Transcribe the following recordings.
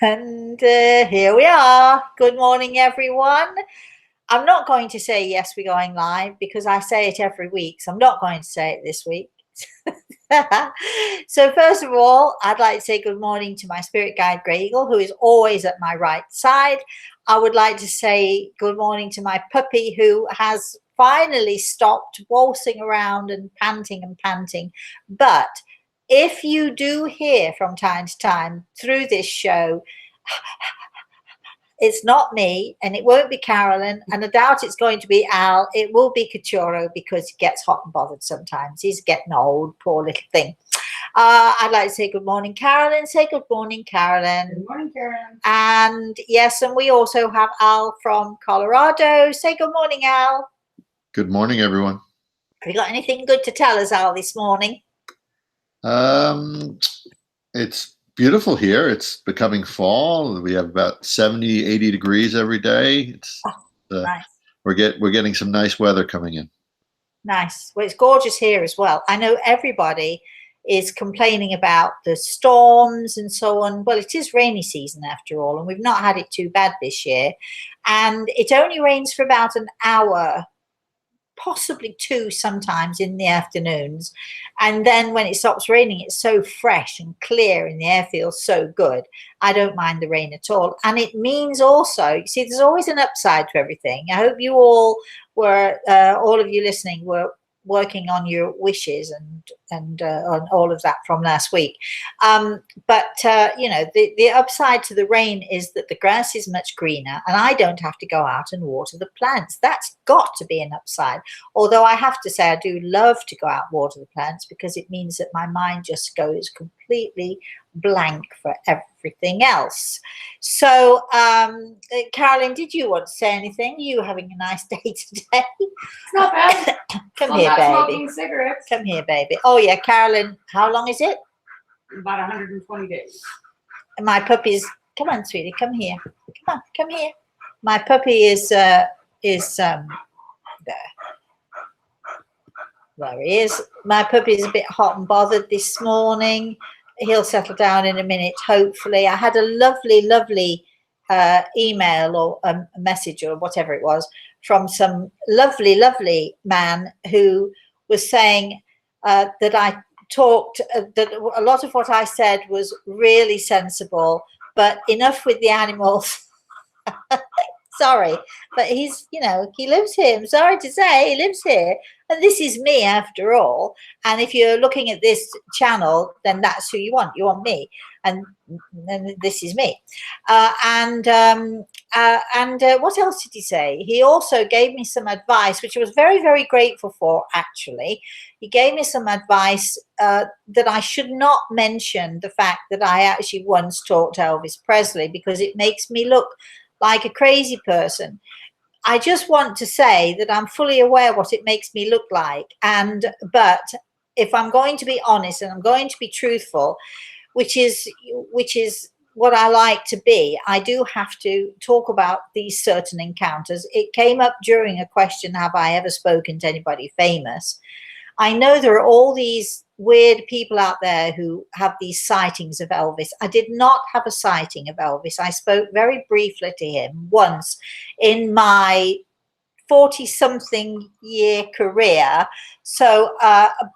And here we are. Good morning, everyone. I'm not going to say yes, we're going live because I say it every week. So I'm not going to say it this week. So first of all, I'd like to say good morning to my spirit guide, Grey Eagle, who is always at my right side. I would like to say good morning to my puppy, who has finally stopped waltzing around and panting. But if you do hear from time to time through this show, it's not me, and it won't be Carolyn, and I doubt it's going to be Al. It will be Cachorro because he gets hot and bothered sometimes. He's getting old, poor little thing. I'd like to say good morning, Carolyn. Say good morning, Carolyn. Good morning, Carolyn. And yes, and we also have Al from Colorado. Say good morning, Al. Good morning, everyone. Have you got anything good to tell us, Al, this morning? It's beautiful here. It's becoming fall. We have about 70, 80 degrees every day. It's nice. We're getting some nice weather coming in. Nice. Well, it's gorgeous here as well. I know everybody is complaining about the storms and so on. Well, it is rainy season after all, and we've not had it too bad this year. And it only rains for about an hour, possibly two sometimes in the afternoons, and then when it stops raining, it's so fresh and clear and the air feels so good. I don't mind the rain at all. And it means also, you see, there's always an upside to everything. I hope you all were, all of you listening, were working on your wishes and on all of that from last week. But you know, the upside to the rain is that the grass is much greener and I don't have to go out and water the plants. That's got to be an upside. Although I have to say I do love to go out and water the plants because it means that my mind just goes completely blank for everything else. So Carolyn, did you want to say anything? Are you having a nice day today? It's not bad. Come I'm here, not baby. smoking cigarettes. Come here, baby. Oh yeah, Carolyn, how long is it? About 120 days. My puppy's, come on, sweetie, come here. Come here. My puppy is there. There he is. My puppy is a bit hot and bothered this morning. He'll settle down in a minute, hopefully. I had a lovely email or a message or whatever it was from some lovely man who was saying that I talked, that a lot of what I said was really sensible, but enough with the animals. Sorry, but he's, you know, he lives here. I'm sorry to say he lives here. And this is me after all. And if you're looking at this channel, then that's who you want. You want me. And this is me. And what else did he say? He also gave me some advice, which I was very grateful for, actually. He gave me some advice that I should not mention the fact that I actually once talked to Elvis Presley because it makes me look like a crazy person. I just want to say that I'm fully aware what it makes me look like. But if I'm going to be honest and I'm going to be truthful, which is what I like to be, I do have to talk about these certain encounters. It came up during a question, have I ever spoken to anybody famous? I know there are all these weird people out there who have these sightings of Elvis. I did not have a sighting of Elvis. I spoke very briefly to him once in my 40-something year career. So,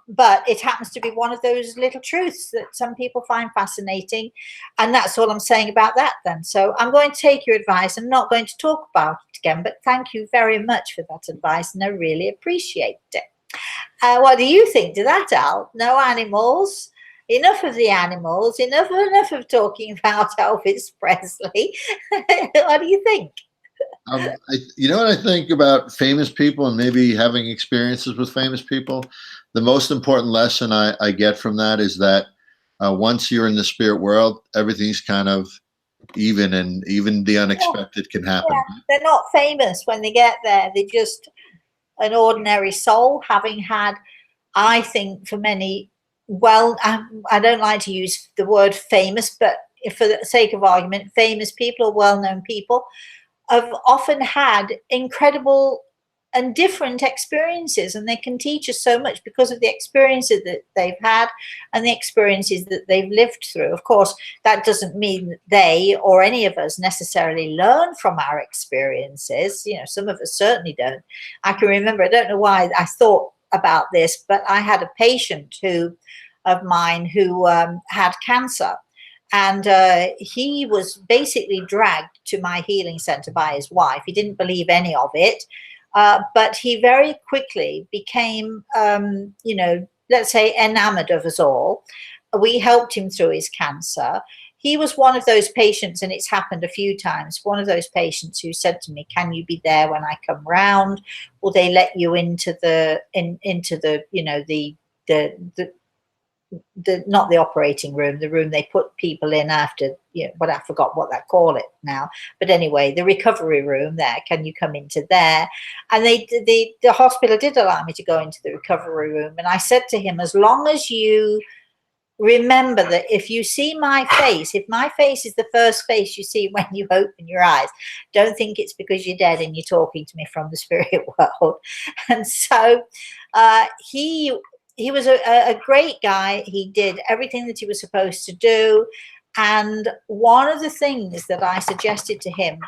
but it happens to be one of those little truths that some people find fascinating. And that's all I'm saying about that then. So I'm going to take your advice. I'm not going to talk about it again, but thank you very much for that advice. And I really appreciate it. What do you think to that, Al? No animals. Enough of the animals. Enough of talking about Elvis Presley. What do you think? You know what I think about famous people and maybe having experiences with famous people? The most important lesson I get from that is that once you're in the spirit world, everything's kind of even, and even the unexpected can happen. Yeah, they're not famous when they get there. They're just an ordinary soul, having had, I think, for many, well, I don't like to use the word famous, but for the sake of argument, famous people or well-known people have often had incredible and different experiences, and they can teach us so much because of the experiences that they've had and the experiences that they've lived through. Of course, that doesn't mean that they or any of us necessarily learn from our experiences. You know, some of us certainly don't. I can remember, I don't know why I thought about this, but I had a patient of mine who had cancer. And he was basically dragged to my healing center by his wife. He didn't believe any of it. But he very quickly became, you know, let's say, enamored of us all. We helped him through his cancer. He was one of those patients, and it's happened a few times, one of those patients who said to me, can you be there when I come round? Will they let you into the, you know, the not the operating room, the room they put people in after, you know, but I forgot what they call it now. But anyway, the recovery room there, can you come into there? And the hospital did allow me to go into the recovery room. And I said to him, as long as you remember that if you see my face, if my face is the first face you see when you open your eyes, don't think it's because you're dead and you're talking to me from the spirit world. And so he was a great guy. He did everything that he was supposed to do. And one of the things that I suggested to him,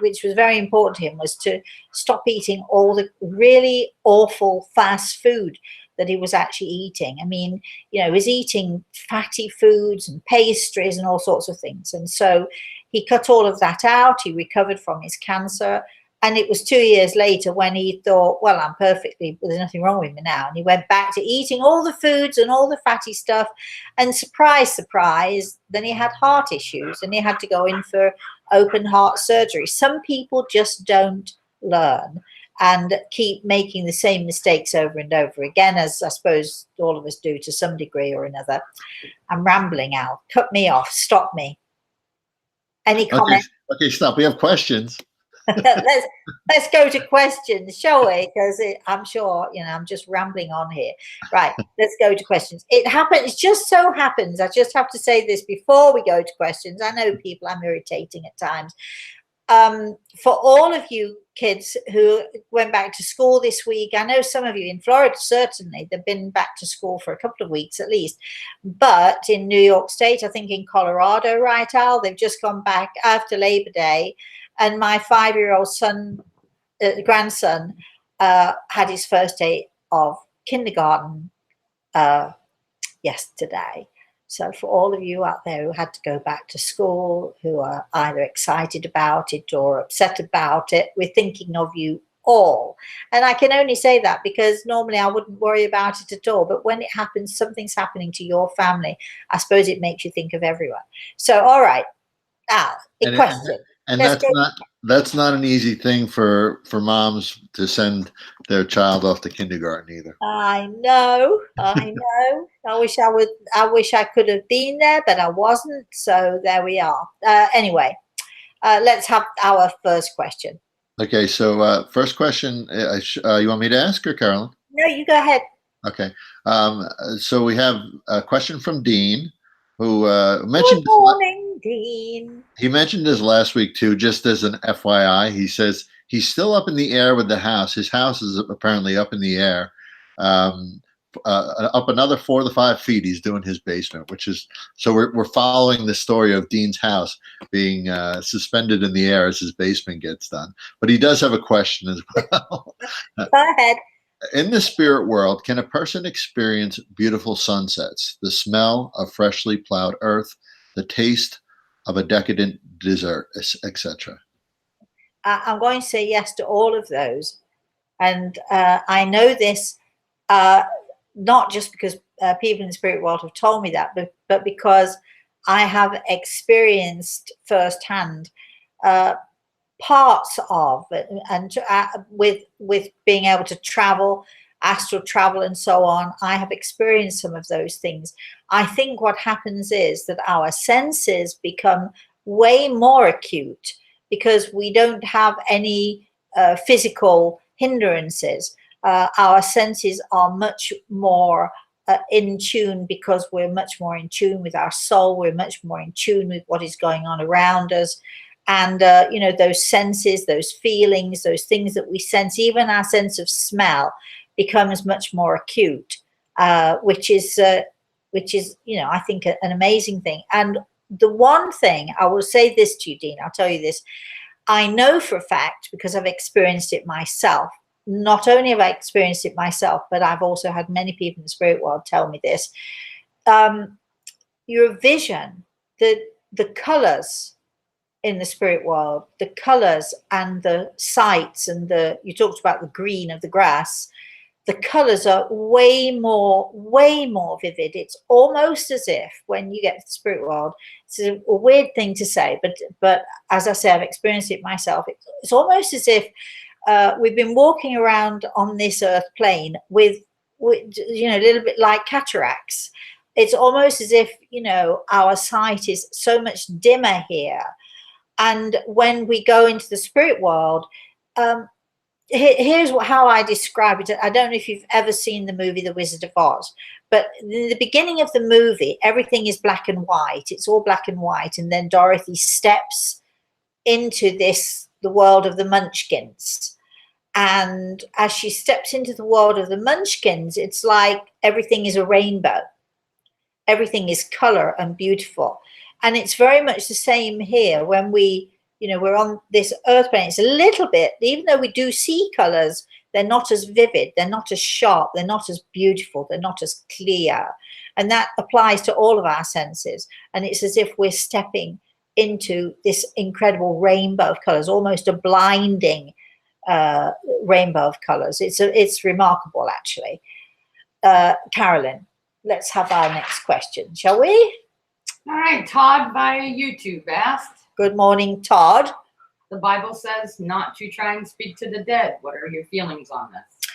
which was very important to him, was to stop eating all the really awful fast food that he was actually eating. I mean, you know, he was eating fatty foods and pastries and all sorts of things. And so he cut all of that out. He recovered from his cancer. And it was 2 years later when he thought, well, I'm perfectly, there's nothing wrong with me now. And he went back to eating all the foods and all the fatty stuff. And surprise, surprise, then he had heart issues and he had to go in for open heart surgery. Some people just don't learn and keep making the same mistakes over and over again, as I suppose all of us do to some degree or another. I'm rambling, Al. Cut me off. Stop me. Any comment? Okay, stop. We have questions. let's go to questions, shall we? Because I'm sure, you know, I'm just rambling on here. Right, let's go to questions. It just so happens, I just have to say this before we go to questions. I know people, I'm irritating at times. For all of you kids who went back to school this week, I know some of you in Florida, certainly, they've been back to school for a couple of weeks at least. But in New York State, I think in Colorado, right, Al, they've just gone back after Labor Day. And my 5-year-old son, grandson, had his first day of kindergarten yesterday. So for all of you out there who had to go back to school, who are either excited about it or upset about it, we're thinking of you all. And I can only say that because normally I wouldn't worry about it at all. But when it happens, something's happening to your family, I suppose it makes you think of everyone. So, all right, Al, a question. And that's not an easy thing for moms to send their child off to kindergarten either. I know. I wish I could have been there, but I wasn't. So there we are. Anyway, let's have our first question. Okay, so first question, you want me to ask or Carolyn? No, you go ahead. Okay, so we have a question from Dean, who mentioned. Good morning, Dean. He mentioned this last week too, just as an FYI. He says he's still up in the air with the house. His house is apparently up in the air, up another 4 to 5 feet. He's doing his basement, which is so we're following the story of Dean's house being suspended in the air as his basement gets done. But he does have a question as well. Go ahead. In the spirit world, can a person experience beautiful sunsets, the smell of freshly plowed earth, the taste of a decadent dessert, etc.? I'm going to say yes to all of those. And I know this not just because people in the spirit world have told me that, but because I have experienced firsthand parts of it, and with being able to travel, astral travel and so on, I have experienced some of those things. I think what happens is that our senses become way more acute because we don't have any physical hindrances. Our senses are much more in tune because we're much more in tune with our soul. We're much more in tune with what is going on around us. And, you know, those senses, those feelings, those things that we sense, even our sense of smell becomes much more acute, which is, you know, I think an amazing thing. And the one thing I will say this to you, Dean, I'll tell you this. I know for a fact, because I've experienced it myself. Not only have I experienced it myself, but I've also had many people in the spirit world tell me this. Your vision, the colors in the spirit world, the colors and the sights, and you talked about the green of the grass. The colors are way more vivid. It's almost as if when you get to the spirit world, it's a weird thing to say, but as I say, I've experienced it myself. It's almost as if we've been walking around on this earth plane with, you know, a little bit like cataracts. It's almost as if, you know, our sight is so much dimmer here. And when we go into the spirit world, here's how I describe it. I don't know if you've ever seen the movie The Wizard of Oz, but in the beginning of the movie, everything is black and white. It's all black and white. And then Dorothy steps into the world of the Munchkins. And as she steps into the world of the Munchkins, it's like everything is a rainbow. Everything is color and beautiful. And it's very much the same here when we, you know, we're on this earth plane. It's a little bit, even though we do see colors, they're not as vivid, they're not as sharp, they're not as beautiful, they're not as clear. And that applies to all of our senses. And it's as if we're stepping into this incredible rainbow of colors, almost a blinding rainbow of colors. It's remarkable, actually. Carolyn, let's have our next question, shall we? All right, Todd via YouTube asked. Good morning, Todd. The Bible says not to try and speak to the dead. What are your feelings on this?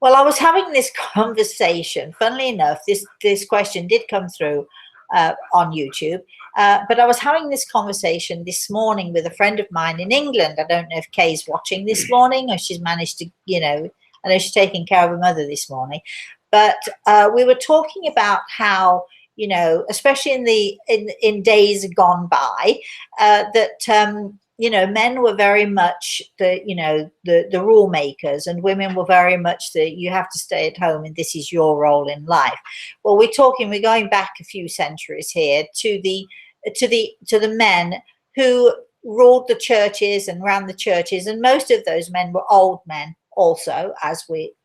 Well, I was having this conversation. Funnily enough, this question did come through on YouTube, but I was having this conversation this morning with a friend of mine in England. I don't know if Kay's watching this morning or she's managed to, you know, I know she's taking care of her mother this morning. But we were talking about how, you know, especially in days gone by, that you know, men were very much the rule makers, and women were very much you have to stay at home and this is your role in life. Well, we're going back a few centuries here to the men who ruled the churches and ran the churches, and most of those men were old men also, as we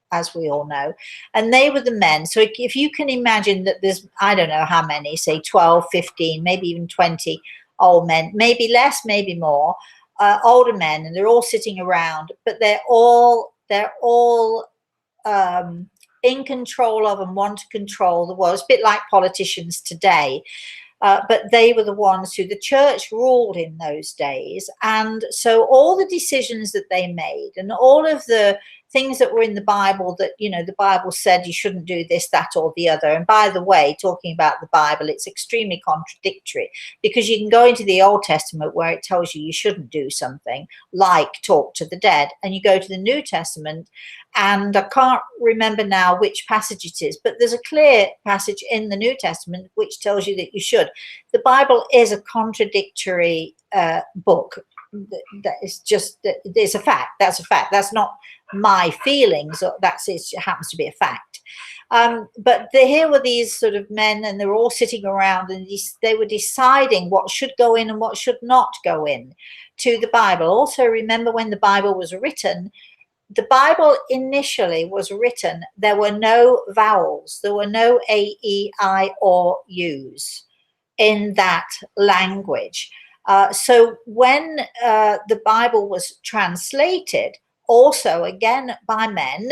all know, and they were the men. So if you can imagine that there's, I don't know how many, say 12, 15, maybe even 20 old men, maybe less, maybe more, older men, and they're all sitting around, but they're all in control of and want to control the world. It's a bit like politicians today. But they were the ones who the church ruled in those days. And so all the decisions that they made and all of the things that were in the Bible that, you know, the Bible said you shouldn't do this, that, or the other. And by the way, talking about the Bible, it's extremely contradictory, because you can go into the Old Testament where it tells you shouldn't do something like talk to the dead. And you go to the New Testament, and I can't remember now which passage it is, but there's a clear passage in the New Testament which tells you that you should. The Bible is a contradictory book. That is just, it's a fact. That's a fact. That's not my feelings. It happens to be a fact. But here were these sort of men, and they were all sitting around, and they were deciding what should go in and what should not go in to the Bible. Also, remember when the Bible was written, the Bible initially was written, there were no vowels. There were no A, E, I, or U's in that language. So when the Bible was translated, also again by men,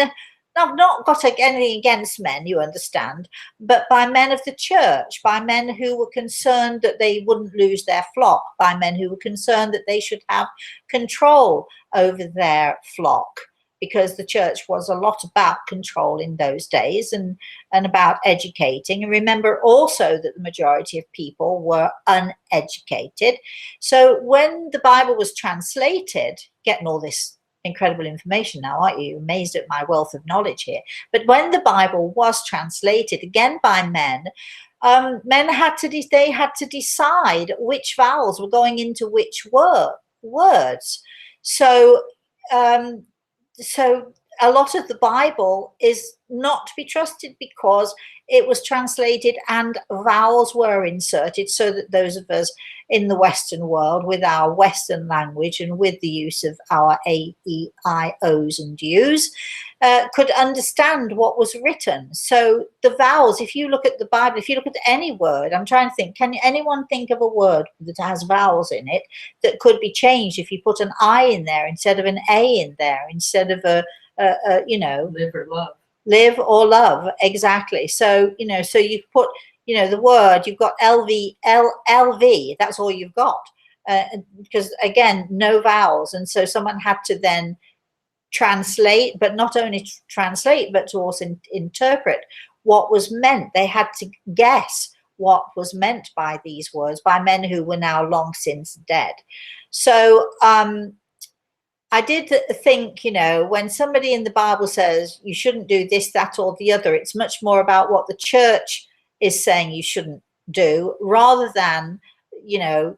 I've not got anything against men, you understand, but by men of the church, by men who were concerned that they wouldn't lose their flock, by men who were concerned that they should have control over their flock, because the church was a lot about control in those days and about educating. And remember also that the majority of people were uneducated. So when the Bible was translated, getting all this incredible information now, aren't you? Amazed at my wealth of knowledge here. But when the Bible was translated, again by men, men had to they had to decide which vowels were going into which words. So so a lot of the Bible is not to be trusted because it was translated and vowels were inserted, so that those of us in the Western world with our Western language and with the use of our A, E, I, O's and U's could understand what was written. So the vowels, if you look at the Bible, if you look at any word, I'm trying to think, can anyone think of a word that has vowels in it that could be changed if you put an I in there instead of an A in there, instead of a you know, Live or love. Live or love, exactly. So, you know, so you put, you know, the word, you've got LV, that's all you've got. Because again, no vowels. And so someone had to then translate, but not only translate, but to also interpret what was meant. They had to guess what was meant by these words by men who were now long since dead. So, I did think, you know, when somebody in the Bible says you shouldn't do this, that, or the other, it's much more about what the church is saying you shouldn't do rather than, you know,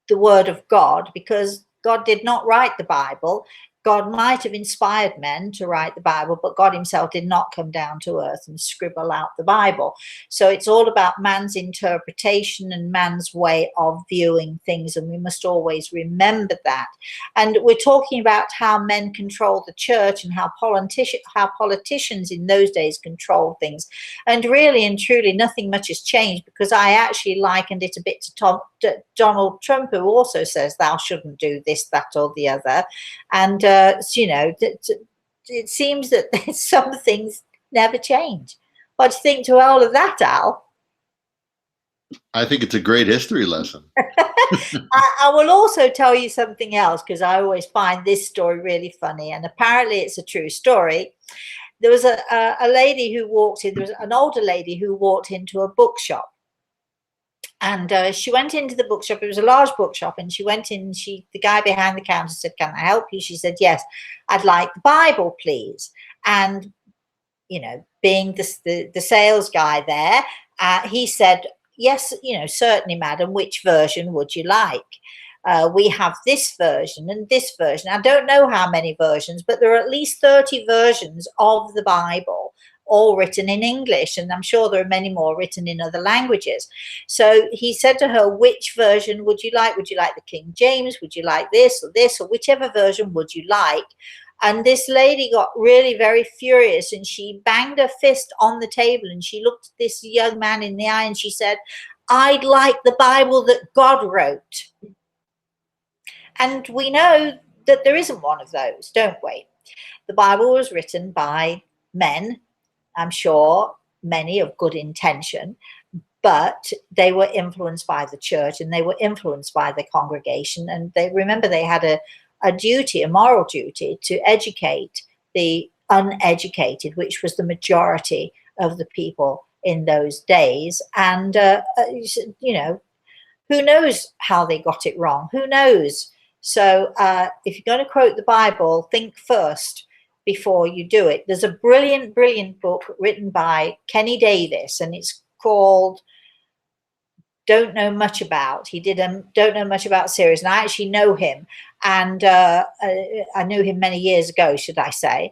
the word of God, because God did not write the Bible. God might have inspired men to write the Bible, but God himself did not come down to earth and scribble out the Bible. So it's all about man's interpretation and man's way of viewing things, and we must always remember that. And we're talking about how men control the church and how politicians in those days controlled things. And really and truly nothing much has changed, because I actually likened it a bit to Donald Trump, who also says thou shouldn't do this, that, or the other. And you know, it seems that some things never change. What do you think to all of that, Al? I think it's a great history lesson. I will also tell you something else, because I always find this story really funny, and apparently it's a true story. There was a lady who walked in, there was an older lady who walked into a bookshop. And she went into the bookshop. It was a large bookshop, and she went in. The guy behind the counter said, "Can I help you?" She said, "Yes, I'd like the Bible, please." And you know, being the sales guy there, he said, "Yes, you know, certainly, madam. Which version would you like? We have this version and this version. I don't know how many versions, but there are at least 30 versions of the Bible, all written in English, and I'm sure there are many more written in other languages." So he said to her, "Which version would you like? Would you like the King James? Would you like this, or whichever version would you like?" And this lady got really very furious, and she banged her fist on the table, and she looked this young man in the eye and she said, "I'd like the Bible that God wrote." And we know that there isn't one of those, don't we? The Bible was written by men, I'm sure many of good intention, but they were influenced by the church, and they were influenced by the congregation. And they had a duty, a moral duty, to educate the uneducated, which was the majority of the people in those days. And, you know, who knows how they got it wrong? Who knows? So if you're going to quote the Bible, think first before you do it. There's a brilliant, brilliant book written by Kenny Davis, and it's called Don't Know Much About. He did a Don't Know Much About series, and I actually know him, and I knew him many years ago, should I say.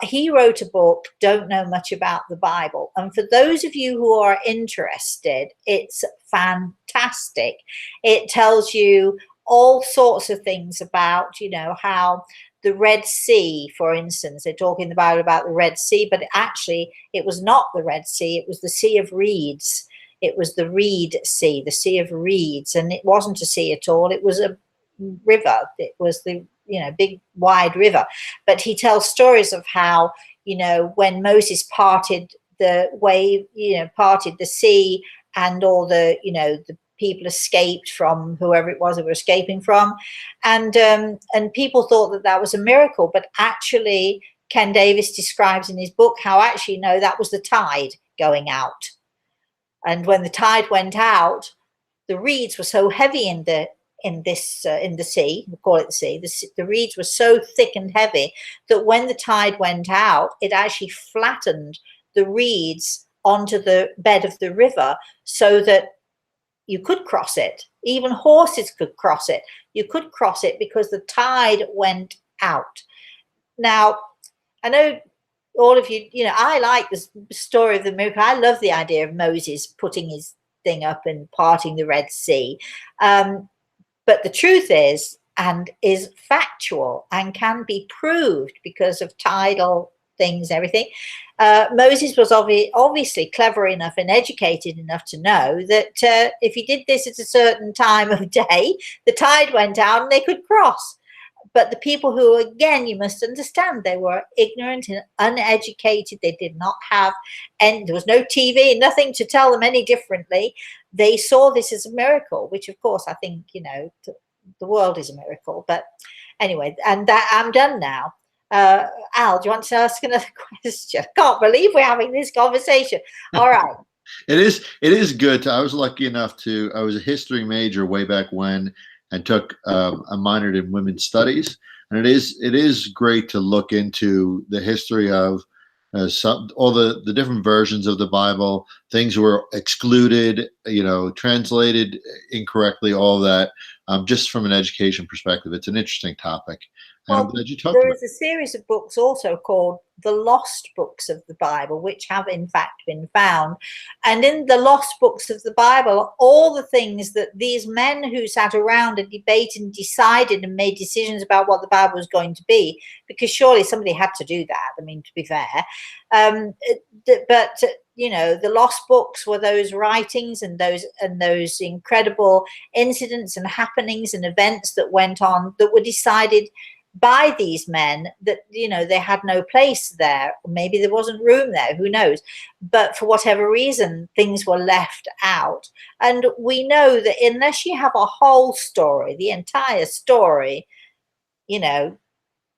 He wrote a book, Don't Know Much About the Bible. And for those of you who are interested, it's fantastic. It tells you all sorts of things about, you know, how the Red Sea, for instance, they're talking about the Red Sea, but actually it was not the Red Sea, it was the Sea of Reeds. It was the Reed Sea, the Sea of Reeds, and it wasn't a sea at all, it was a river. It was the, you know, big wide river. But he tells stories of how, you know, when Moses parted the wave, you know, parted the sea, and all the, you know, the people escaped from whoever it was they were escaping from, and people thought that that was a miracle, but actually Ken Davis describes in his book how actually no, that was the tide going out. And when the tide went out, the reeds were so heavy in the sea, we call it the sea, the reeds were so thick and heavy that when the tide went out, it actually flattened the reeds onto the bed of the river so that you could cross it. Even horses could cross it. You could cross it because the tide went out. Now, I know all of you, I like the story of the miracle. I love the idea of Moses putting his thing up and parting the Red Sea. But the truth is factual and can be proved because of tidal things, everything. Moses was obviously clever enough and educated enough to know that if he did this at a certain time of day, the tide went out and they could cross. But the people who, again, you must understand, they were ignorant and uneducated. They did not have, and there was no TV, nothing to tell them any differently. They saw this as a miracle, which, of course, I think, the world is a miracle. But anyway, and that I'm done now. Al, do you want to ask another question? I can't believe we're having this conversation. All right. It is good. I was lucky enough I was a history major way back when, and took a minored in women's studies, and it is great to look into the history of all the different versions of the Bible. Things were excluded, translated incorrectly, all that. Just from an education perspective, it's an interesting topic. And I'm glad you talked about it. There is a series of books also called The Lost Books of the Bible, which have in fact been found. And in the Lost Books of the Bible, all the things that these men who sat around and debated and decided and made decisions about what the Bible was going to be, because surely somebody had to do that, I mean, to be fair. But the lost books were those writings and those incredible incidents and happenings and events that went on that were decided by these men that they had no place there. Maybe there wasn't room there, who knows, but for whatever reason things were left out. And we know that unless you have a whole story, the entire story,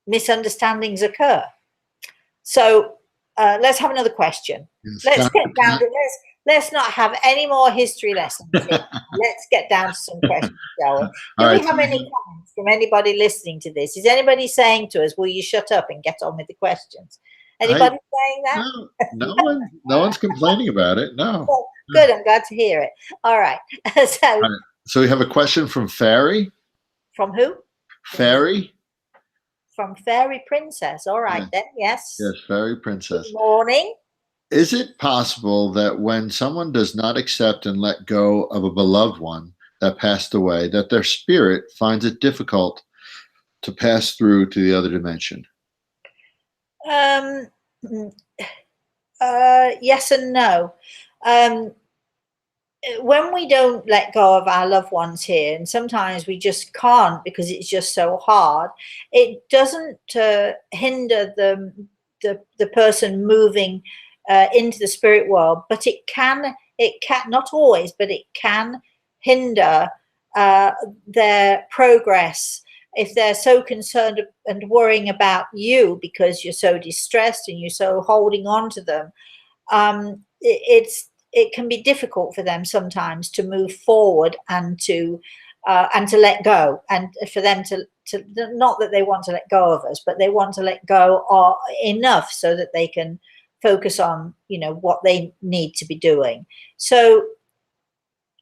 misunderstandings occur. So let's have another question. Let's get down to this. Let's not have any more history lessons here. Let's get down to some questions, shall we? Do we have any comments from anybody listening to this? Is anybody saying to us, will you shut up and get on with the questions? Anybody saying that? No one's complaining about it. No. Well, good, I'm glad to hear it. All right. So we have a question from Fairy. From who? Fairy. From Fairy Princess. All right, then. Yes. Yes, Fairy Princess. Good morning. Is it possible that when someone does not accept and let go of a beloved one that passed away, that their spirit finds it difficult to pass through to the other dimension? Yes and no. When we don't let go of our loved ones here, and sometimes we just can't because it's just so hard, it doesn't hinder the person moving into the spirit world, but it can not always, but it can hinder their progress if they're so concerned and worrying about you because you're so distressed and you're so holding on to them. It can be difficult for them sometimes to move forward and to let go, and for them to not that they want to let go of us, but they want to let go enough so that they can focus on what they need to be doing. So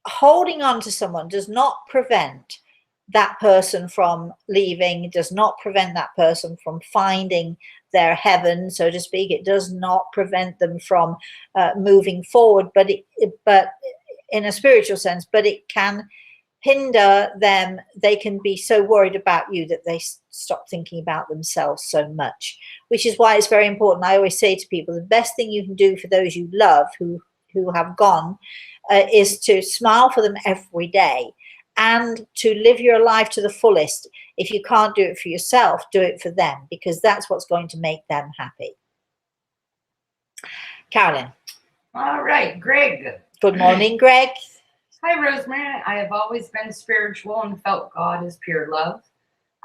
holding on to someone does not prevent that person from leaving, does not prevent that person from finding their heaven, so to speak. It does not prevent them from moving forward, but in a spiritual sense, but it can hinder them. They can be so worried about you that they stop thinking about themselves so much, which is why it's very important. I always say to people, the best thing you can do for those you love who have gone is to smile for them every day and to live your life to the fullest. If you can't do it for yourself, do it for them, because that's what's going to make them happy. Carolyn. All right, Greg. Good morning, Greg. Hi, Rosemary. I have always been spiritual and felt God is pure love.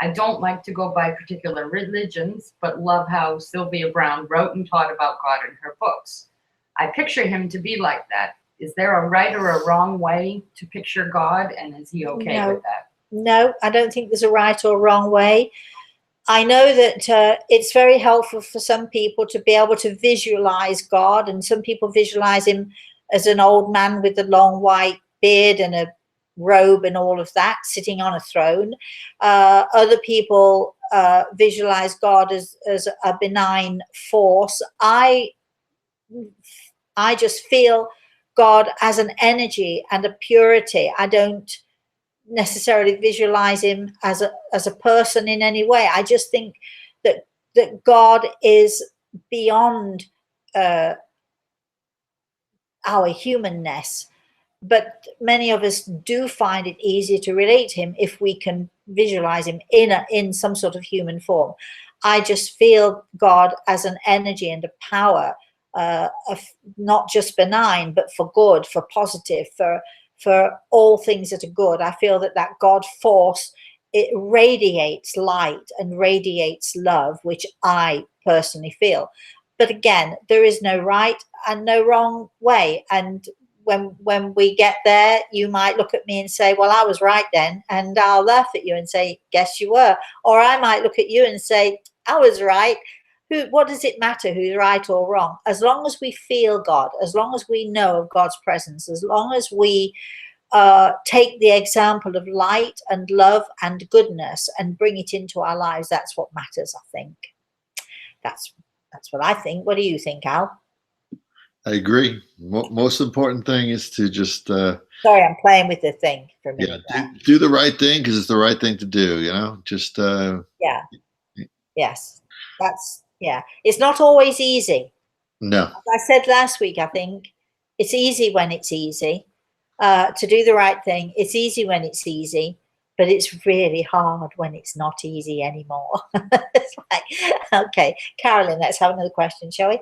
I don't like to go by particular religions, but love how Sylvia Brown wrote and taught about God in her books. I picture him to be like that. Is there a right or a wrong way to picture God, and is he okay with that? No, I don't think there's a right or wrong way. I know that it's very helpful for some people to be able to visualize God, and some people visualize him as an old man with a long white beard and a robe and all of that, sitting on a throne. Other people visualize God as a benign force. I just feel God as an energy and a purity. I don't necessarily visualize him as a person in any way. I just think that God is beyond our humanness, but many of us do find it easier to relate to him if we can visualize him in some sort of human form. I just feel God as an energy and a power, of not just benign, but for good, for positive, for all things that are good. I feel that God force, it radiates light and radiates love, which I personally feel. But again, there is no right and no wrong way. And when we get there, you might look at me and say, well, I was right then. And I'll laugh at you and say, guess you were. Or I might look at you and say, I was right. What does it matter who's right or wrong? As long as we feel God, as long as we know of God's presence, as long as we take the example of light and love and goodness and bring it into our lives, that's what matters, I think. That's what I think. What do you think, Al? I agree. Most important thing is to just sorry, I'm playing with the thing for a minute. do the right thing because it's the right thing to do. Just yeah. Yes, it's not always easy. No. As I said last week, I think it's easy when it's easy to do the right thing. It's easy when it's easy, but it's really hard when it's not easy anymore. It's like, okay, Carolyn, let's have another question, shall we?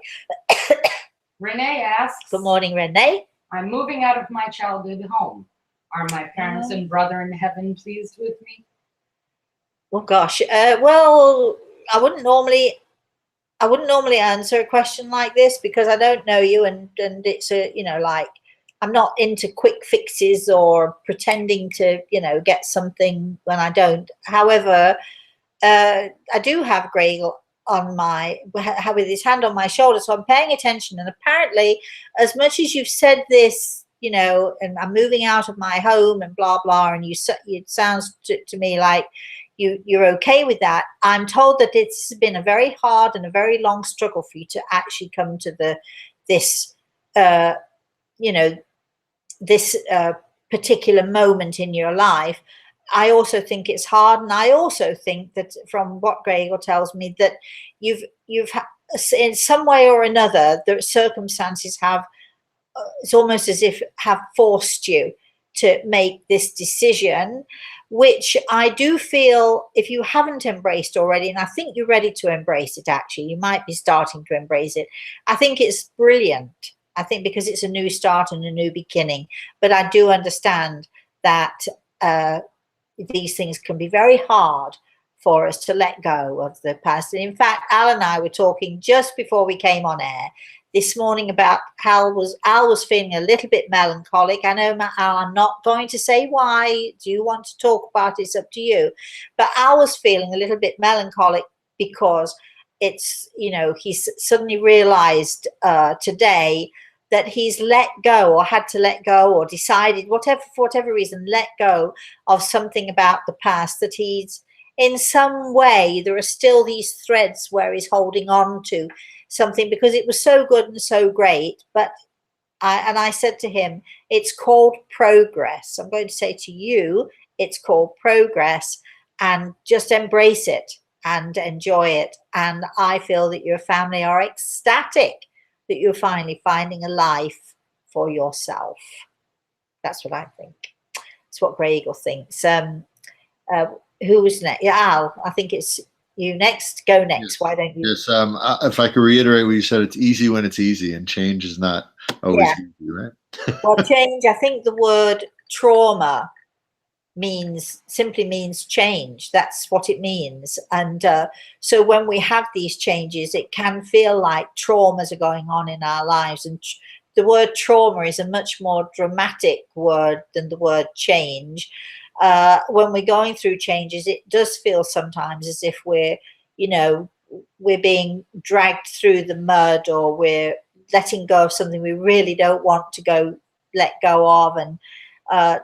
Renee asks, good morning, Renee. I'm moving out of my childhood home. Are my parents and brother in heaven pleased with me? Oh gosh, well, I wouldn't normally answer a question like this because I don't know you, and it's like, I'm not into quick fixes or pretending to get something when I don't. However, I do have Greg on with his hand on my shoulder, so I'm paying attention. And apparently, as much as you've said this, and I'm moving out of my home and blah blah, and it sounds to me like you're okay with that. I'm told that it's been a very hard and a very long struggle for you to actually come to this particular moment in your life. I also think it's hard, and I also think that from what Gregor tells me, that you've in some way or another, the circumstances have, it's almost as if have forced you to make this decision, which I do feel, if you haven't embraced already, and I think you're ready to embrace it, actually, you might be starting to embrace it. I think it's brilliant. I think because it's a new start and a new beginning, but I do understand that these things can be very hard for us to let go of the past. And in fact, Al and I were talking just before we came on air this morning about Al was feeling a little bit melancholic. I know, Al, I'm not going to say why. Do you want to talk about it? It's up to you. But Al was feeling a little bit melancholic because it's, he's suddenly realized today that he's let go, or had to let go, or decided, for whatever reason, let go of something about the past, that he's in some way, there are still these threads where he's holding on to something because it was so good and so great. But I said to him, it's called progress. I'm going to say to you, it's called progress, and just embrace it and enjoy it. And I feel that your family are ecstatic that you're finally finding a life for yourself. That's what I think. It's what Gregor thinks. Who was next? Yeah, Al, I think it's you next. Go next. Yes. Why don't you? Yes. If I could reiterate what you said, it's easy when it's easy, and change is not always easy, right? Well, change, I think the word trauma simply means change. That's what it means. And so when we have these changes, it can feel like traumas are going on in our lives. And the word trauma is a much more dramatic word than the word change. when we're going through changes, it does feel sometimes as if we're, you know, we're being dragged through the mud, or we're letting go of something we really don't want to let go of. And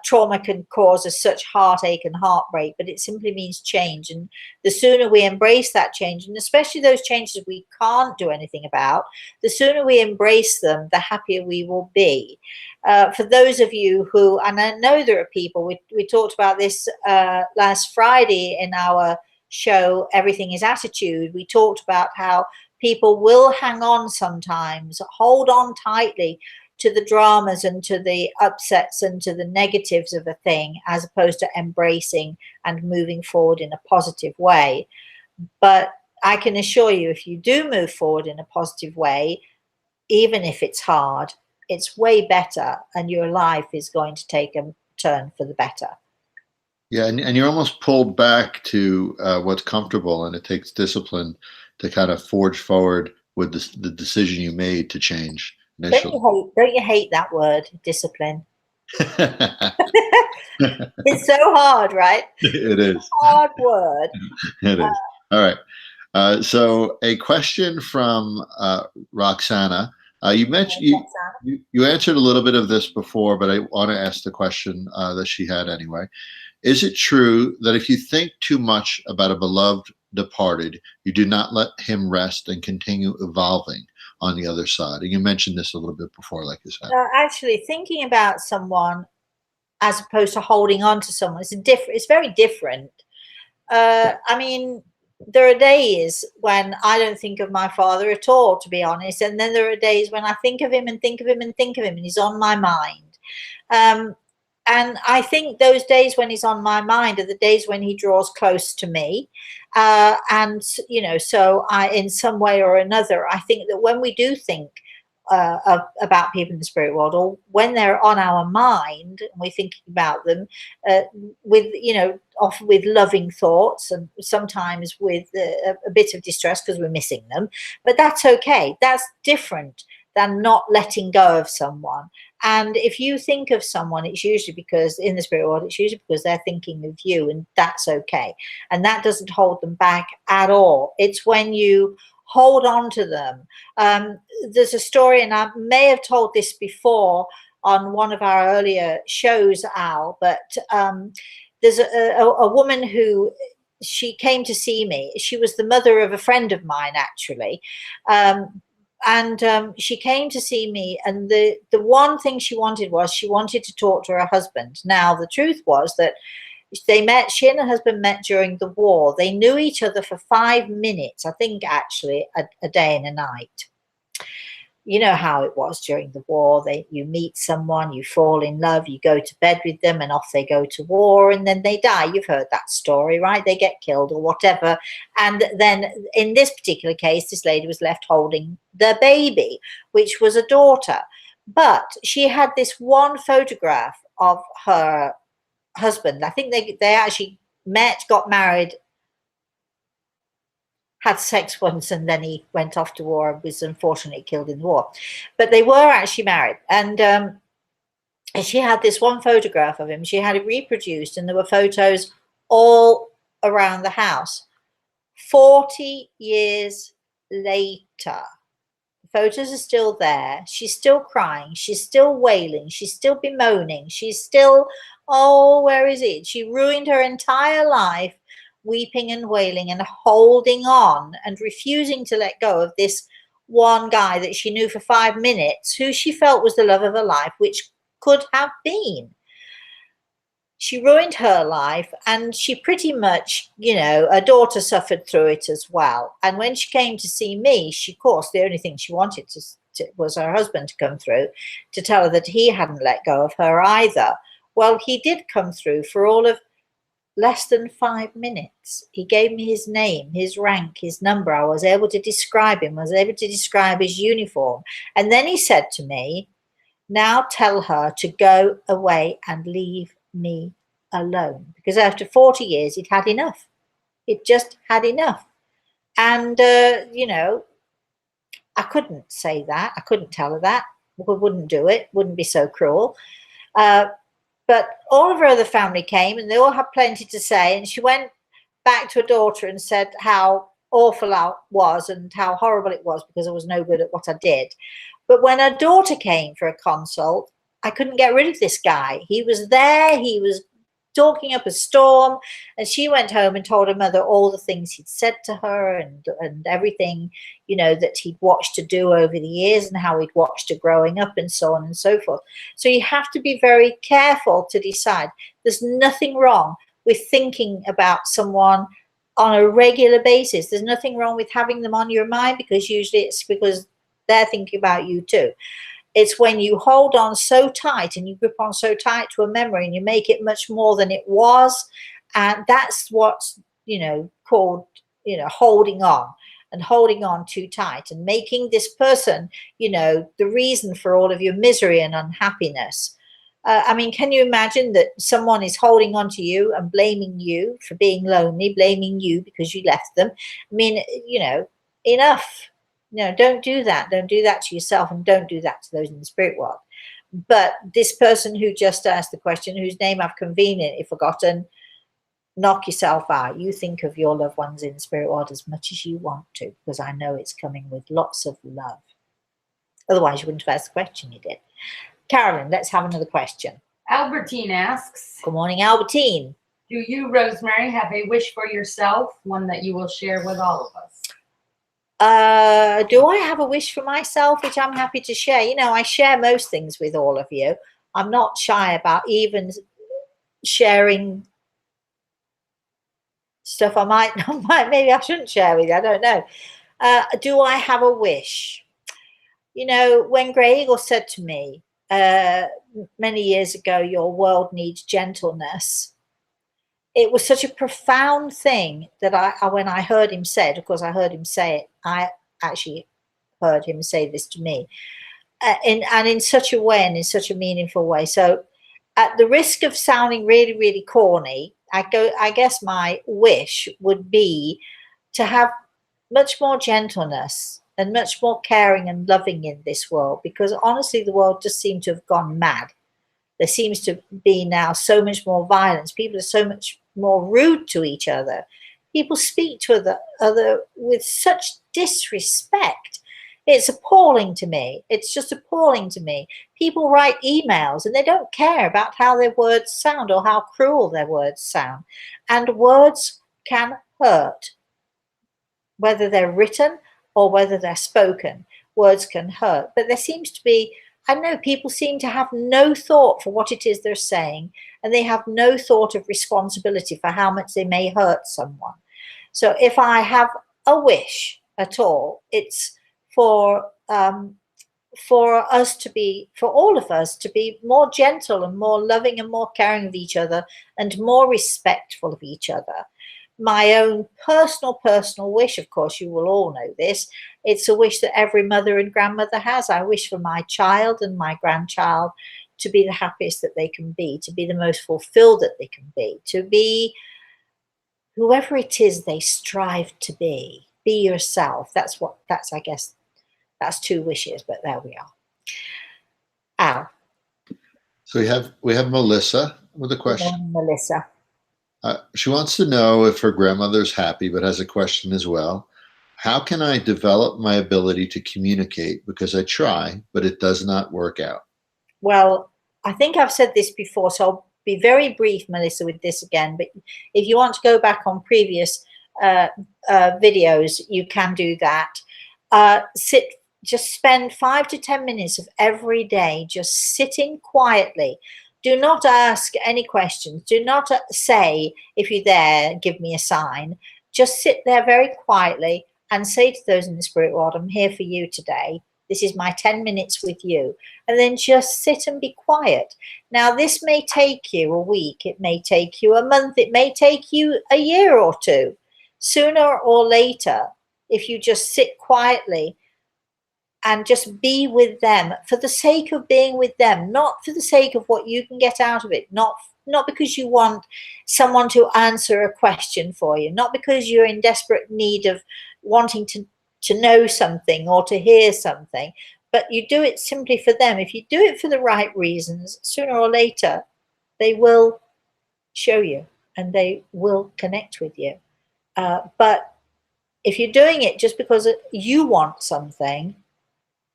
trauma can cause us such heartache and heartbreak, but it simply means change. And the sooner we embrace that change, and especially those changes we can't do anything about, the sooner we embrace them, the happier we will be. For those of you who, and I know there are people, we talked about this last Friday in our show, Everything is Attitude. We talked about how people will hang on sometimes, hold on tightly to the dramas and to the upsets and to the negatives of a thing, as opposed to embracing and moving forward in a positive way. But I can assure you, if you do move forward in a positive way, even if it's hard, it's way better, and your life is going to take a turn for the better. Yeah, and you're almost pulled back to what's comfortable, and it takes discipline to kind of forge forward with the decision you made to change initially. Don't you hate that word, discipline? It's so hard, right? It is. It's a hard word. It is. All right. So a question from Roxana. You mentioned you answered a little bit of this before, but I want to ask the question that she had anyway. Is it true that if you think too much about a beloved departed, you do not let him rest and continue evolving on the other side? And you mentioned this a little bit before, like you said. Actually, thinking about someone as opposed to holding on to someone, it's very different. I mean, there are days when I don't think of my father at all, to be honest. And then there are days when I think of him and think of him and think of him, and he's on my mind. And I think those days when he's on my mind are the days when he draws close to me. And, you know, so in some way or another, I think that when we do think about people in the spirit world, or when they're on our mind and we're thinking about them with, you know, often with loving thoughts, and sometimes with a bit of distress because we're missing them, but that's okay. That's different than not letting go of someone. And if you think of someone, it's usually because in the spirit world, it's usually because they're thinking of you, and that's okay. And that doesn't hold them back at all. It's when you hold on to them. There's a story, and I may have told this before on one of our earlier shows, Al, but there's a woman who, she came to see me. She was the mother of a friend of mine, actually. And she came to see me, and the one thing she wanted to talk to her husband. Now, the truth was that she and her husband met during the war. They knew each other for 5 minutes, I think, actually, a day and a night. You know how it was during the war. You meet someone, you fall in love, you go to bed with them, and off they go to war, and then they die. You've heard that story, right? They get killed or whatever. And then in this particular case, this lady was left holding the baby, which was a daughter. But she had this one photograph of her husband. I think they actually met, got married, had sex once, and then he went off to war and was unfortunately killed in the war. But they were actually married. And she had this one photograph of him. She had it reproduced, and there were photos all around the house. 40 years later, the photos are still there. She's still crying. She's still wailing. She's still bemoaning. She's still, oh, where is it? She ruined her entire life weeping and wailing and holding on and refusing to let go of this one guy that she knew for 5 minutes, who she felt was the love of her life, which could have been. She ruined her life, and she pretty much, you know, her daughter suffered through it as well. And when she came to see me, she, of course, the only thing she wanted was her husband to come through to tell her that he hadn't let go of her either. Well, he did come through for all of less than 5 minutes. He gave me his name, his rank, his number. I was able to describe him. I was able to describe his uniform. And then he said to me, now tell her to go away and leave me alone. Because after 40 years, he'd had enough. He'd just had enough. And, you know, I couldn't say that. I couldn't tell her that. We wouldn't do it. Wouldn't be so cruel. But all of her other family came and they all had plenty to say. And she went back to her daughter and said how awful I was and how horrible it was because I was no good at what I did. But when her daughter came for a consult, I couldn't get rid of this guy. He was there. He was talking up a storm, and she went home and told her mother all the things he'd said to her and everything, you know, that he'd watched her do over the years and how he'd watched her growing up and so on and so forth. So you have to be very careful to decide. There's nothing wrong with thinking about someone on a regular basis. There's nothing wrong with having them on your mind, because usually it's because they're thinking about you too. It's when you hold on so tight and you grip on so tight to a memory and you make it much more than it was. And that's what's, you know, called, you know, holding on, and holding on too tight and making this person, you know, the reason for all of your misery and unhappiness. I mean, can you imagine that someone is holding on to you and blaming you for being lonely, blaming you because you left them? I mean, you know, enough. No, don't do that. Don't do that to yourself, and don't do that to those in the spirit world. But this person who just asked the question, whose name I've conveniently forgotten, knock yourself out. You think of your loved ones in the spirit world as much as you want to, because I know it's coming with lots of love. Otherwise, you wouldn't have asked the question you did. Carolyn, let's have another question. Albertine asks, good morning, Albertine. Do you, Rosemary, have a wish for yourself, one that you will share with all of us? Do I have a wish for myself, which I'm happy to share? You know, I share most things with all of you. I'm not shy about even sharing stuff I might maybe I shouldn't share with you. I don't know. Do I have a wish? You know, when Grey Eagle said to me many years ago, your world needs gentleness, it was such a profound thing that I when I heard him say it, of course I heard him say it, I actually heard him say this to me, in such a way and in such a meaningful way. So at the risk of sounding really, really corny, I guess my wish would be to have much more gentleness and much more caring and loving in this world, because honestly the world just seemed to have gone mad. There seems to be now so much more violence. People are so much more rude to each other. People speak to other with such disrespect. It's appalling to me. It's just appalling to me. People write emails and they don't care about how their words sound or how cruel their words sound. And words can hurt, whether they're written or whether they're spoken. Words can hurt. But there seems to be, I don't know, people seem to have no thought for what it is they're saying, and they have no thought of responsibility for how much they may hurt someone. So if I have a wish at all, it's for us to be, for all of us to be more gentle and more loving and more caring of each other and more respectful of each other. My own personal wish, of course, you will all know this, it's a wish that every mother and grandmother has. I wish for my child and my grandchild to be the happiest that they can be, to be the most fulfilled that they can be, to be whoever it is they strive to be. Be yourself. That's I guess, that's two wishes, but there we are. Al. So we have Melissa with a question. Good morning, Melissa. She wants to know if her grandmother's happy, but has a question as well. How can I develop my ability to communicate? Because I try, but it does not work out. Well, I think I've said this before, so I'll be very brief, Melissa, with this again. But if you want to go back on previous videos, you can do that. Just spend 5 to 10 minutes of every day just sitting quietly. Do not ask any questions. Do not say, if you're there, give me a sign. Just sit there very quietly and say to those in the spirit world, I'm here for you today. This is my 10 minutes with you. And then just sit and be quiet. Now, this may take you a week. It may take you a month. It may take you a year or two. Sooner or later, if you just sit quietly and just be with them for the sake of being with them, not for the sake of what you can get out of it, not because you want someone to answer a question for you, not because you're in desperate need of wanting to know something or to hear something, but you do it simply for them. If you do it for the right reasons, sooner or later, they will show you and they will connect with you. But if you're doing it just because you want something,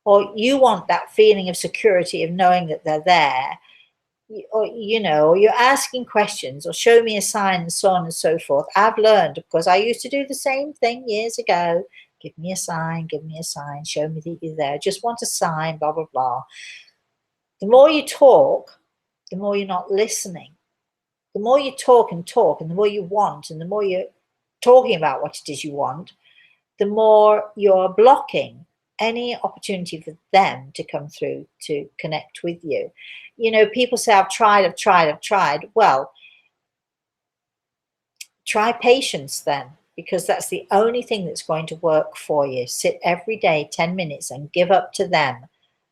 or you want that feeling of security of knowing that they're there, or or you're asking questions, or show me a sign, and so on and so forth. I've learned, because I used to do the same thing years ago. Give me a sign, show me that you're there. Just want a sign, blah, blah, blah. The more you talk, the more you're not listening. The more you talk, and the more you want, and the more you're talking about what it is you want, the more you're blocking any opportunity for them to come through to connect with you. People say, I've tried. Well, try patience then, because that's the only thing that's going to work for you. Sit every day 10 minutes and give up to them.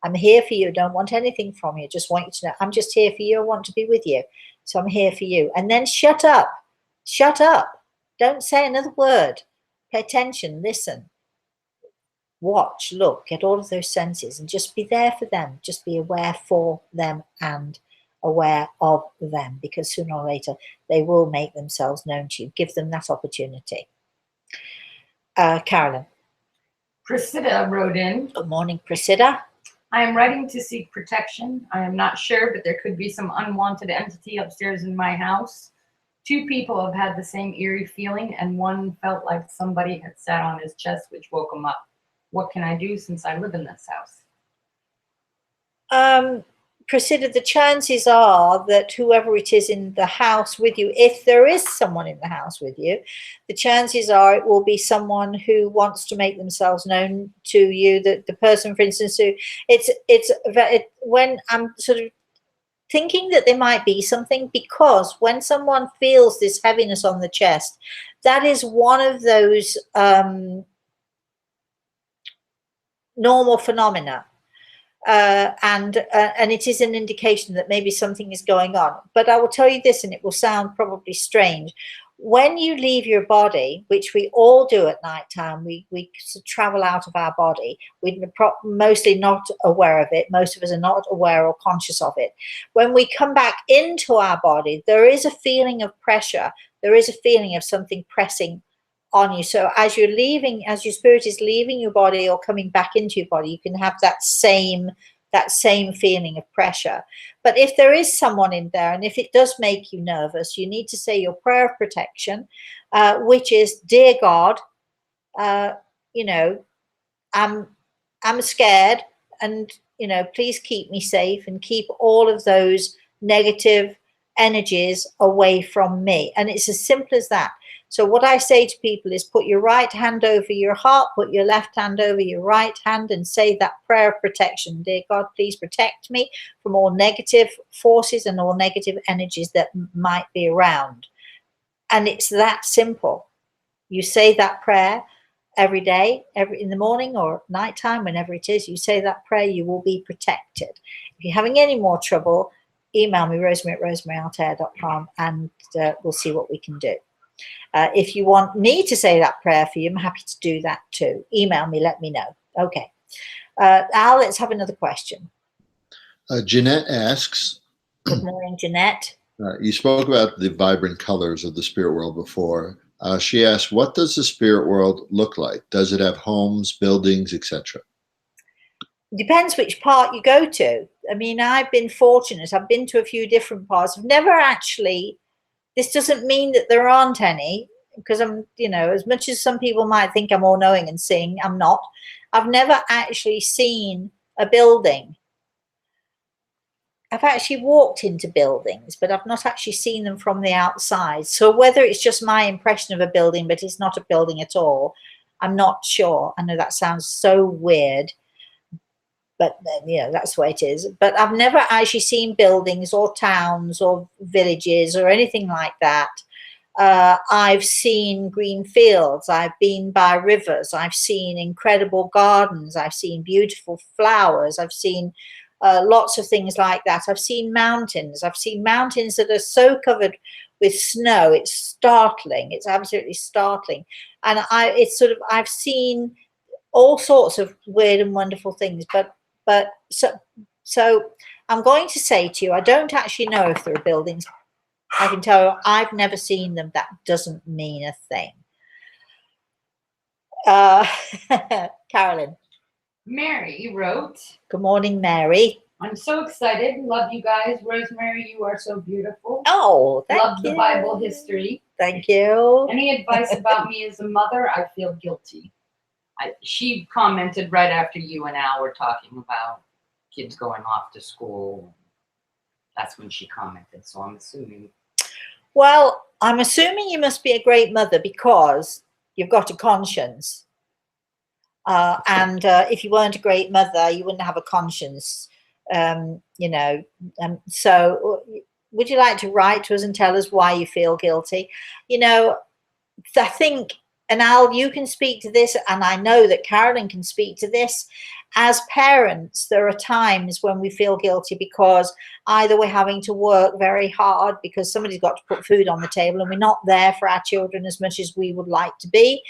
I'm here for you. Don't want anything from you. Just want you to know I'm just here for you. I want to be with you. So I'm here for you. And then shut up. Shut up. Don't say another word. Pay attention. Listen. Watch. Look. Get all of those senses and just be there for them. Just be aware for them and aware of them, because sooner or later they will make themselves known to you. Give them that opportunity. Carolyn. Priscilla wrote in. Good morning, Priscilla. I am writing to seek protection. I am not sure, but there could be some unwanted entity upstairs in my house. 2 people have had the same eerie feeling, and one felt like somebody had sat on his chest, which woke him up. What can I do since I live in this house? Priscilla, the chances are that whoever it is in the house with you, if there is someone in the house with you, the chances are it will be someone who wants to make themselves known to you. That the person, for instance, who when I'm sort of thinking that there might be something, because when someone feels this heaviness on the chest, that is one of those normal phenomena. And it is an indication that maybe something is going on. But I will tell you this, and it will sound probably strange. When you leave your body, which we all do at night time, we travel out of our body. We're mostly not aware of it. Most of us are not aware or conscious of it. When we come back into our body, there is a feeling of pressure. There is a feeling of something pressing on you. So as you're leaving, as your spirit is leaving your body or coming back into your body, you can have that same feeling of pressure. But if there is someone in there, and if it does make you nervous, you need to say your prayer of protection, which is, dear God, I'm scared, and please keep me safe and keep all of those negative energies away from me. And it's as simple as that. So what I say to people is, put your right hand over your heart, put your left hand over your right hand, and say that prayer of protection. Dear God, please protect me from all negative forces and all negative energies that might be around. And it's that simple. You say that prayer every day, in the morning or nighttime, whenever it is, you say that prayer, you will be protected. If you're having any more trouble, email me, rosemary@rosemaryalaltea.com, and we'll see what we can do. If you want me to say that prayer for you, I'm happy to do that too. Email me, let me know. Okay. Al, let's have another question. Jeanette asks. Good morning, Jeanette. You spoke about the vibrant colors of the spirit world before. She asks, what does the spirit world look like? Does it have homes, buildings, etc.? Depends which part you go to. I mean, I've been fortunate. I've been to a few different parts. I've never actually... This doesn't mean that there aren't any, because I'm, as much as some people might think I'm all knowing and seeing, I'm not. I've never actually seen a building. I've actually walked into buildings, but I've not actually seen them from the outside. So whether it's just my impression of a building, but it's not a building at all, I'm not sure. I know that sounds so weird, but that's the way it is. But I've never actually seen buildings or towns or villages or anything like that. I've seen green fields. I've been by rivers. I've seen incredible gardens. I've seen beautiful flowers. I've seen lots of things like that. I've seen mountains. I've seen mountains that are so covered with snow. It's startling. It's absolutely startling. And I've seen all sorts of weird and wonderful things, but So I'm going to say to you, I don't actually know if there are buildings. I can tell you, I've never seen them. That doesn't mean a thing. Carolyn. Mary wrote, Good morning, Mary. I'm so excited. Love you guys. Rosemary, you are so beautiful. Oh, thank Love you. the Bible history. Thank you. Any advice about me as a mother? I feel guilty. She commented right after you and Al were talking about kids going off to school. That's when she commented, so I'm assuming. Well, I'm assuming you must be a great mother because you've got a conscience. And if you weren't a great mother, you wouldn't have a conscience, you know. So would you like to write to us and tell us why you feel guilty? You know, I think, and Al, you can speak to this, and I know that Carolyn can speak to this. As parents, there are times when we feel guilty because either we're having to work very hard because somebody's got to put food on the table and we're not there for our children as much as we would like to be.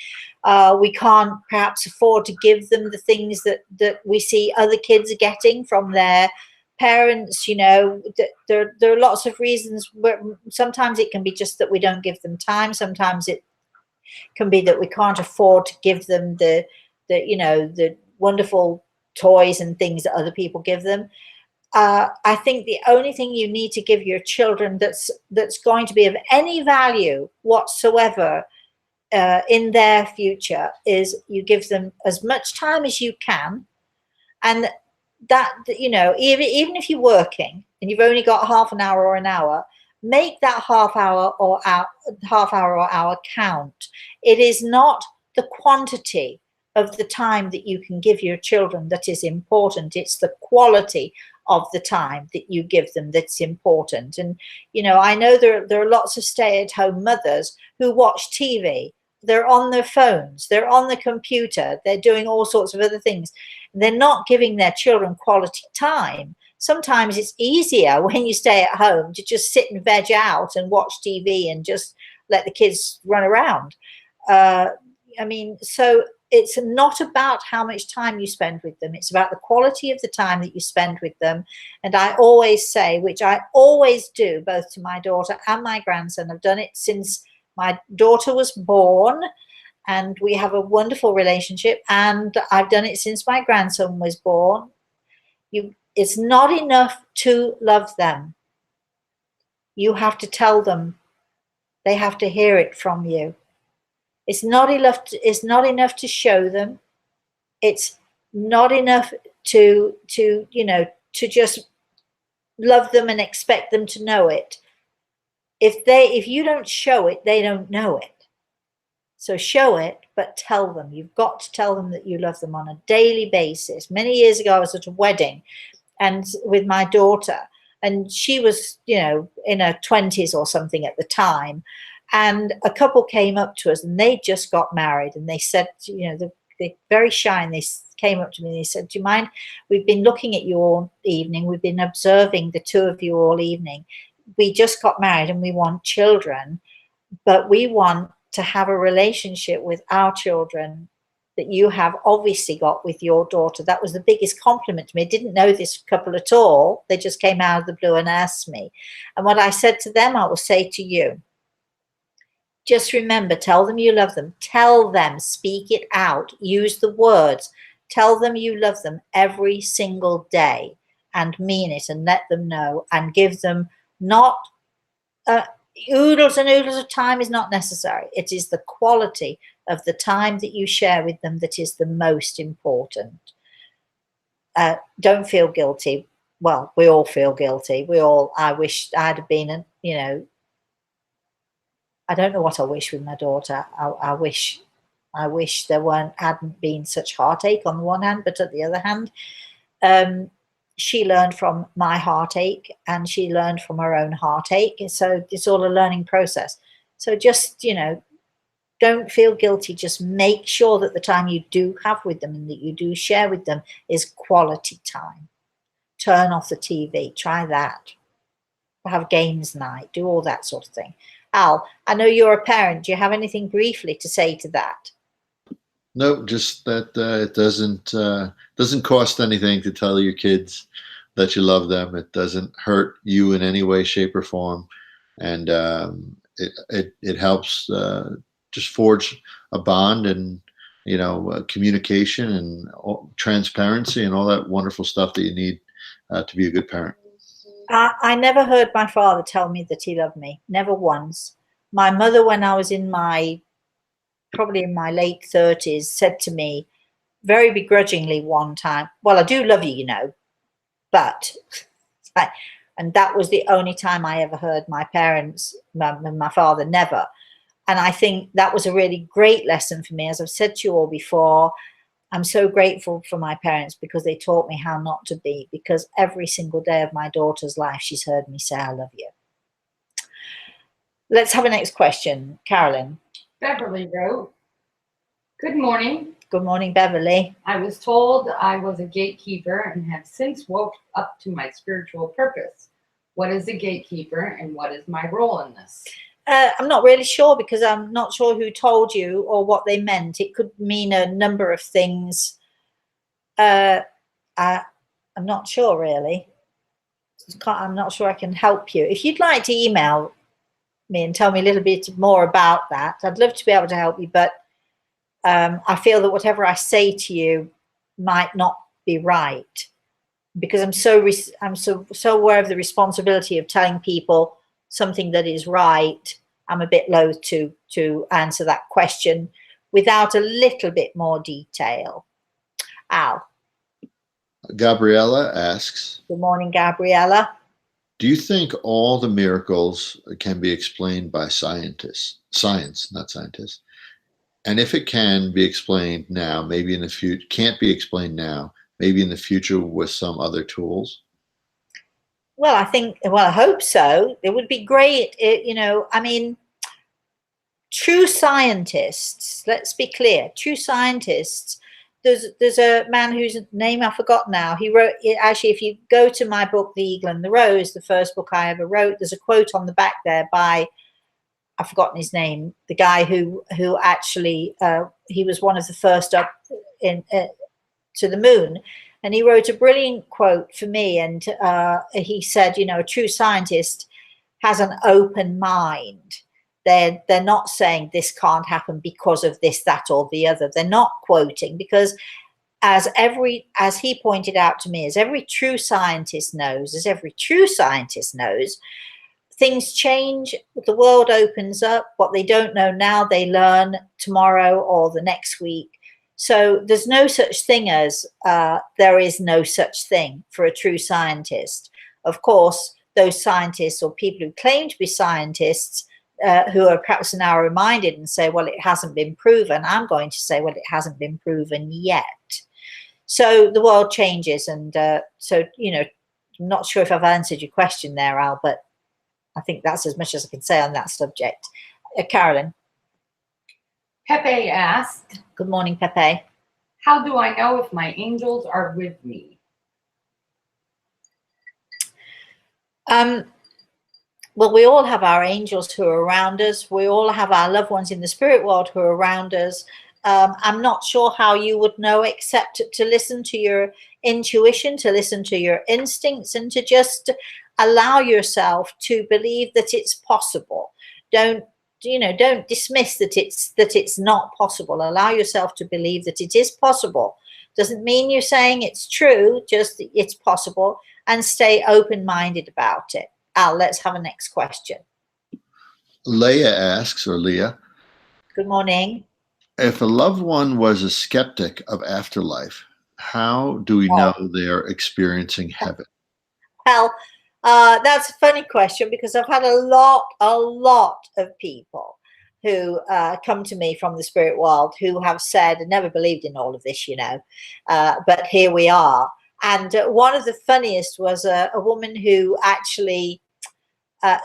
We can't perhaps afford to give them the things that we see other kids are getting from their parents. You know, there are lots of reasons. Where sometimes it can be just that we don't give them time. Sometimes it can be that we can't afford to give them the you know, the wonderful toys and things that other people give them. I think the only thing you need to give your children that's going to be of any value whatsoever in their future is you give them as much time as you can. And that, you know, even if you're working and you've only got half an hour or an hour, make that half hour or hour count. It is not the quantity of the time that you can give your children that is important. It's the quality of the time that you give them that's important. And, you know, I know there are lots of stay-at-home mothers who watch TV. They're on their phones, they're on the computer, they're doing all sorts of other things. They're not giving their children quality time. Sometimes it's easier when you stay at home to just sit and veg out and watch TV and just let the kids run around. I mean, so it's not about how much time you spend with them. It's about the quality of the time that you spend with them. And I always say, which I always do, both to my daughter and my grandson. I've done it since my daughter was born, and we have a wonderful relationship. And I've done it since my grandson was born. It's not enough to love them. You have to tell them. They have to hear it from you. It's not enough to show them. It's not enough to you know, to just love them and expect them to know it. If you don't show it, they don't know it. So show it, but tell them. You've got to tell them that you love them on a daily basis. Many years ago, I was at a wedding and with my daughter, and she was, you know, in her 20s or something at the time. And a couple came up to us and they just got married, and they said, you know, they're very shy, and they came up to me and they said, do you mind? We've been looking at you all evening. We've been observing the two of you all evening. We just got married and we want children, but we want to have a relationship with our children that you have obviously got with your daughter. That was the biggest compliment to me. I didn't know this couple at all. They just came out of the blue and asked me. And what I said to them, I will say to you. Just remember, tell them you love them. Tell them, speak it out. Use the words. Tell them you love them every single day and mean it, and let them know, and give them not oodles and oodles of time is not necessary. It is the quality of the time that you share with them that is the most important. Don't feel guilty. Well, we all feel guilty. I wish I'd have been, you know, I don't know what I wish with my daughter. I wish there hadn't been such heartache on the one hand, but at the other hand, she learned from my heartache and she learned from her own heartache. And so it's all a learning process. So just, you know, don't feel guilty. Just make sure that the time you do have with them and that you do share with them is quality time. Turn off the TV. Try that. Have games night. Do all that sort of thing. Al, I know you're a parent. Do you have anything briefly to say to that? No, just that it doesn't cost anything to tell your kids that you love them. It doesn't hurt you in any way, shape, or form, and it helps just forge a bond and communication and transparency and all that wonderful stuff that you need to be a good parent. I never heard my father tell me that he loved me, never once. My mother, when I was probably in my late 30s, said to me very begrudgingly one time, well, I do love you, but, and that was the only time I ever heard my parents, my father, never. And I think that was a really great lesson for me. As I've said to you all before, I'm so grateful for my parents because they taught me how not to be, because every single day of my daughter's life, she's heard me say, I love you. Let's have a next question. Carolyn. Beverly wrote, good morning. Good morning, Beverly. I was told I was a gatekeeper and have since woke up to my spiritual purpose. What is a gatekeeper and what is my role in this? I'm not really sure because I'm not sure who told you or what they meant. It could mean a number of things. I'm not sure really. I'm not sure I can help you. If you'd like to email me and tell me a little bit more about that, I'd love to be able to help you, but I feel that whatever I say to you might not be right because I'm so aware of the responsibility of telling people something that is right. I'm a bit loath to answer that question without a little bit more detail. Al. Gabriella asks, good morning, Gabriella. Do you think all the miracles can be explained by science, not scientists? And if it can be explained now, maybe in the future, can't be explained now, maybe in the future with some other tools? Well, I hope so. It would be great. I mean, true scientists, let's be clear, true scientists, there's a man whose name I forgot now. He wrote, actually, if you go to my book, The Eagle and the Rose, the first book I ever wrote, there's a quote on the back there by, I've forgotten his name, the guy who actually, he was one of the first up to the moon. And he wrote a brilliant quote for me. And he said, a true scientist has an open mind. They're not saying this can't happen because of this, that, or the other. They're not quoting because as he pointed out to me, as every true scientist knows, things change, the world opens up. What they don't know now, they learn tomorrow or the next week. So there's no such thing as, there is no such thing for a true scientist. Of course, those scientists or people who claim to be scientists, who are perhaps narrow-minded and say, well, it hasn't been proven. I'm going to say, well, it hasn't been proven yet. So the world changes. And so, I'm not sure if I've answered your question there, Al, but I think that's as much as I can say on that subject. Carolyn. Pepe asked, good morning, Pepe. How do I know if my angels are with me? Well, we all have our angels who are around us. We all have our loved ones in the spirit world who are around us. I'm not sure how you would know except to listen to your intuition, to listen to your instincts, and to just allow yourself to believe that it's possible. Don't dismiss that it's not possible. Allow yourself to believe that it is possible. Doesn't mean you're saying it's true, just that it's possible, and stay open-minded about it. Al, let's have a next question. Leah asks, or Leah. Good morning. If a loved one was a skeptic of afterlife, how do we know they're experiencing heaven? Well, that's a funny question because I've had a lot of people who come to me from the spirit world who have said, I never believed in all of this, but here we are. And one of the funniest was a woman who actually,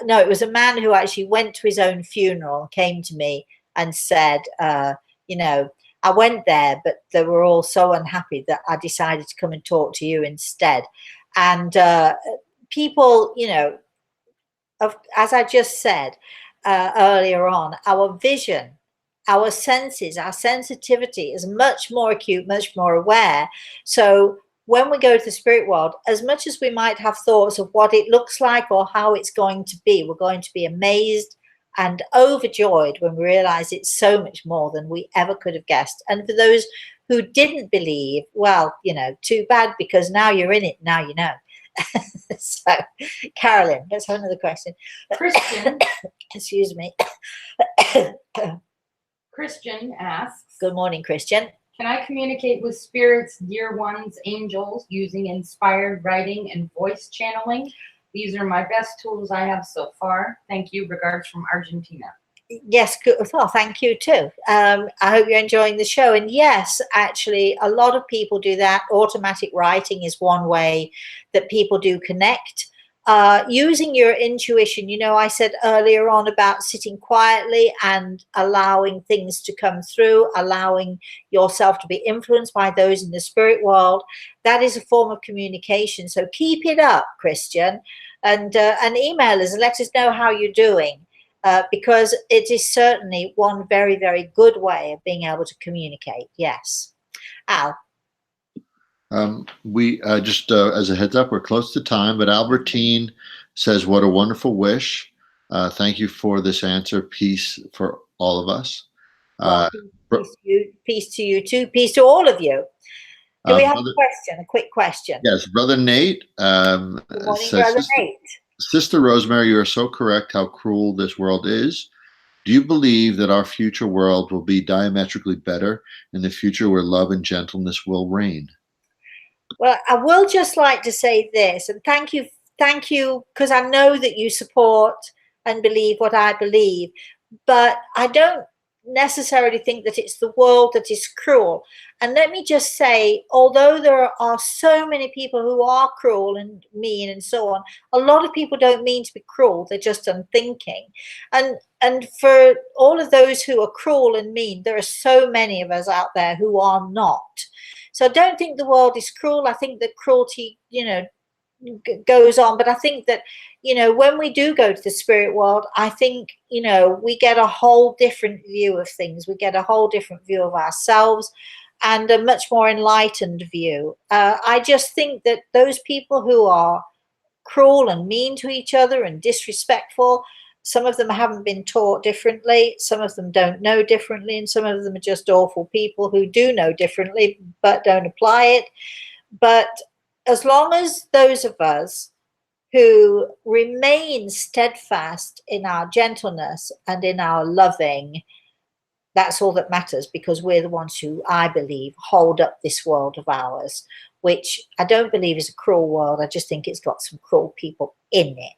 no, it was a man who actually went to his own funeral, came to me and said, I went there, but they were all so unhappy that I decided to come and talk to you instead. And people, as I just said earlier on, our vision, our senses, our sensitivity is much more acute, much more aware. So when we go to the spirit world, as much as we might have thoughts of what it looks like or how it's going to be, we're going to be amazed and overjoyed when we realize it's so much more than we ever could have guessed. And for those who didn't believe, well, you know, too bad, because now you're in it, now you know. So, Carolyn, let's have another question. Christian, Excuse me. Christian asks, Good morning, Christian. can I communicate with spirits, dear ones, angels, using inspired writing and voice channeling? These are my best tools I have so far. Thank you. Regards from Argentina. Yes, good. Well, thank you too. I hope you're enjoying the show. And yes, actually, a lot of people do that. Automatic writing is one way that people do connect. Using your intuition, you know, I said earlier on about sitting quietly and allowing things to come through, allowing yourself to be influenced by those in the spirit world. That is a form of communication. So keep it up, Christian, and email us and let us know how you're doing. Because it is certainly one very, very good way of being able to communicate. Yes. Al. We just as a heads up, we're close to time, but Albertine says, what a wonderful wish. Thank you for this answer. Peace for all of us. Well, peace to you too. Peace to all of you. Do we have a question, a quick question? Yes, Brother Nate Good morning, says, Brother Nate. Sister Rosemary, you are so correct how cruel this world is. Do you believe that our future world will be diametrically better in the future where love and gentleness will reign? Well, I will just like to say this, and thank you, because I know that you support and believe what I believe, but I don't necessarily think that it's the world that is cruel. And let me just say, although there are so many people who are cruel and mean and so on, a lot of people don't mean to be cruel, they're just unthinking. And for all of those who are cruel and mean, there are so many of us out there who are not. So I don't think the world is cruel. I think that cruelty, you know, goes on, but I think that, you know, when we do go to the spirit world, I think, you know, we get a whole different view of things. We get a whole different view of ourselves and a much more enlightened view. I just think that those people who are cruel and mean to each other and disrespectful, some of them haven't been taught differently, some of them don't know differently, and some of them are just awful people who do know differently but don't apply it. But as long as those of us who remain steadfast in our gentleness and in our loving, that's all that matters, because we're the ones who, I believe, hold up this world of ours, which I don't believe is a cruel world. I just think it's got some cruel people in it.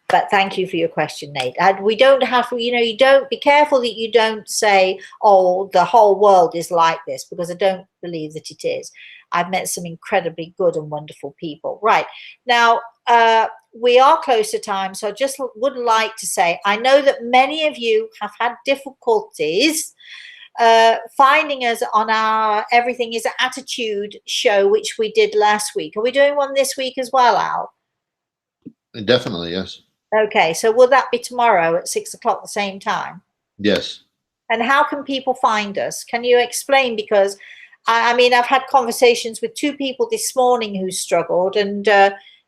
But thank you for your question, Nate. And we don't have to, you know, you don't, be careful that you don't say, oh, the whole world is like this, because I don't believe that it is. I've met some incredibly good and wonderful people. Right. Now, we are close to time, so I just would like to say, I know that many of you have had difficulties finding us on our Everything is Attitude show, which we did last week. Are we doing one this week as well, Al? Definitely, yes. Okay, so will that be tomorrow at 6 o'clock the same time? Yes. And how can people find us? Can you explain? Because I mean, I've had conversations with 2 people this morning who struggled, and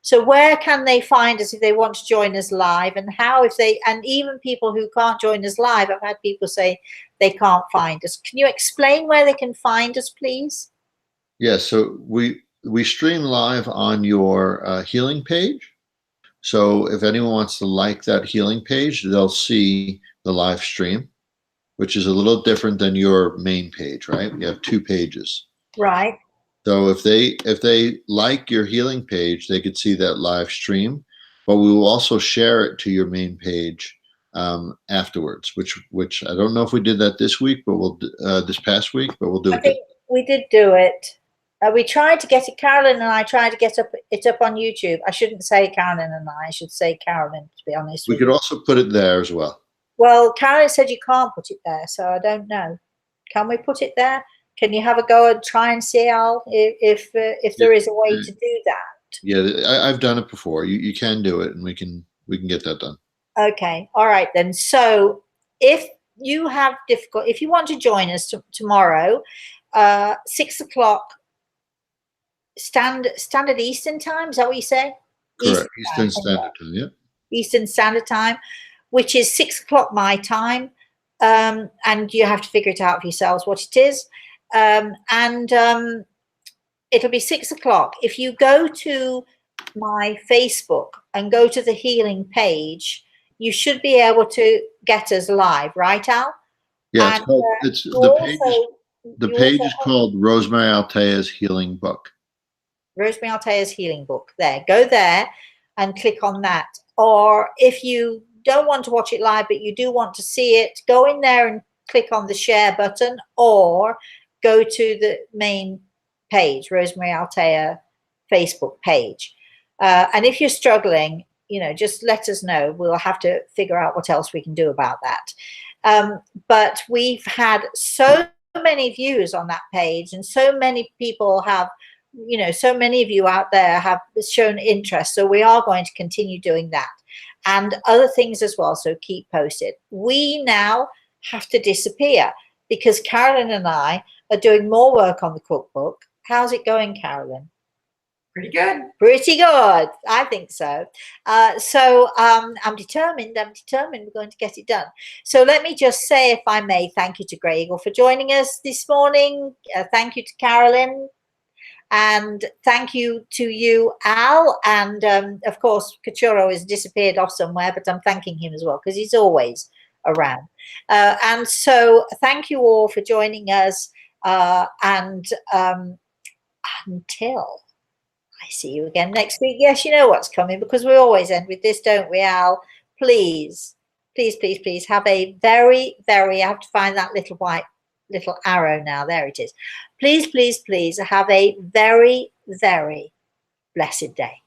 so where can they find us if they want to join us live, and how, if they, and even people who can't join us live, I've had people say they can't find us. Can you explain where they can find us, please? Yes, so we stream live on your healing page. So if anyone wants to like that healing page, they'll see the live stream, which is a little different than your main page, right? We have 2 pages. Right. So if they like your healing page, they could see that live stream, but we will also share it to your main page afterwards, which I don't know if we did that this week, but we'll this past week, but we'll do it. I think we did do it. We tried to get it, Carolyn and I tried to get it up on YouTube. I shouldn't say Carolyn and I should say Carolyn, to be honest. We could also put it there as well. Well, Carolyn said you can't put it there, so I don't know. Can we put it there? Can you have a go and try and see, Al, if there is a way to do that? Yeah, I've done it before. You can do it, and we can get that done. Okay, all right then. So if you have if you want to join us tomorrow, 6 o'clock standard Eastern time. Is that what you say? Correct. Eastern Standard Time. Yeah. Eastern Standard Time, which is 6 o'clock my time. And you have to figure it out for yourselves what it is. It'll be 6 o'clock. If you go to my Facebook and go to the healing page, you should be able to get us live, right, Al? Yeah, And, the page is called Rosemary Altea's Healing Book. Rosemary Altea's Healing Book. There, go there and click on that. Or if you don't want to watch it live, but you do want to see it, go in there and click on the share button, or go to the main page, Rosemary Altea Facebook page. And if you're struggling, you know, just let us know. We'll have to figure out what else we can do about that. But we've had so many views on that page, and so many people have, you know, so many of you out there have shown interest. So we are going to continue doing that and other things as well. So keep posted. We now have to disappear because Carolyn and I are doing more work on the cookbook. How's it going, Carolyn? Pretty good. Pretty good. I think so. I'm determined. We're going to get it done. So let me just say, if I may, thank you to Greg Eagle for joining us this morning. Thank you to Carolyn. And thank you to you, Al. And of course, Kachuro has disappeared off somewhere, but I'm thanking him as well because he's always around. And so thank you all for joining us. Until I see you again next week. Yes, you know what's coming because we always end with this, don't we, Al? Please, please, please, please have a very, very, I have to find that little arrow now. There it is. Please, please, please have a very, very blessed day.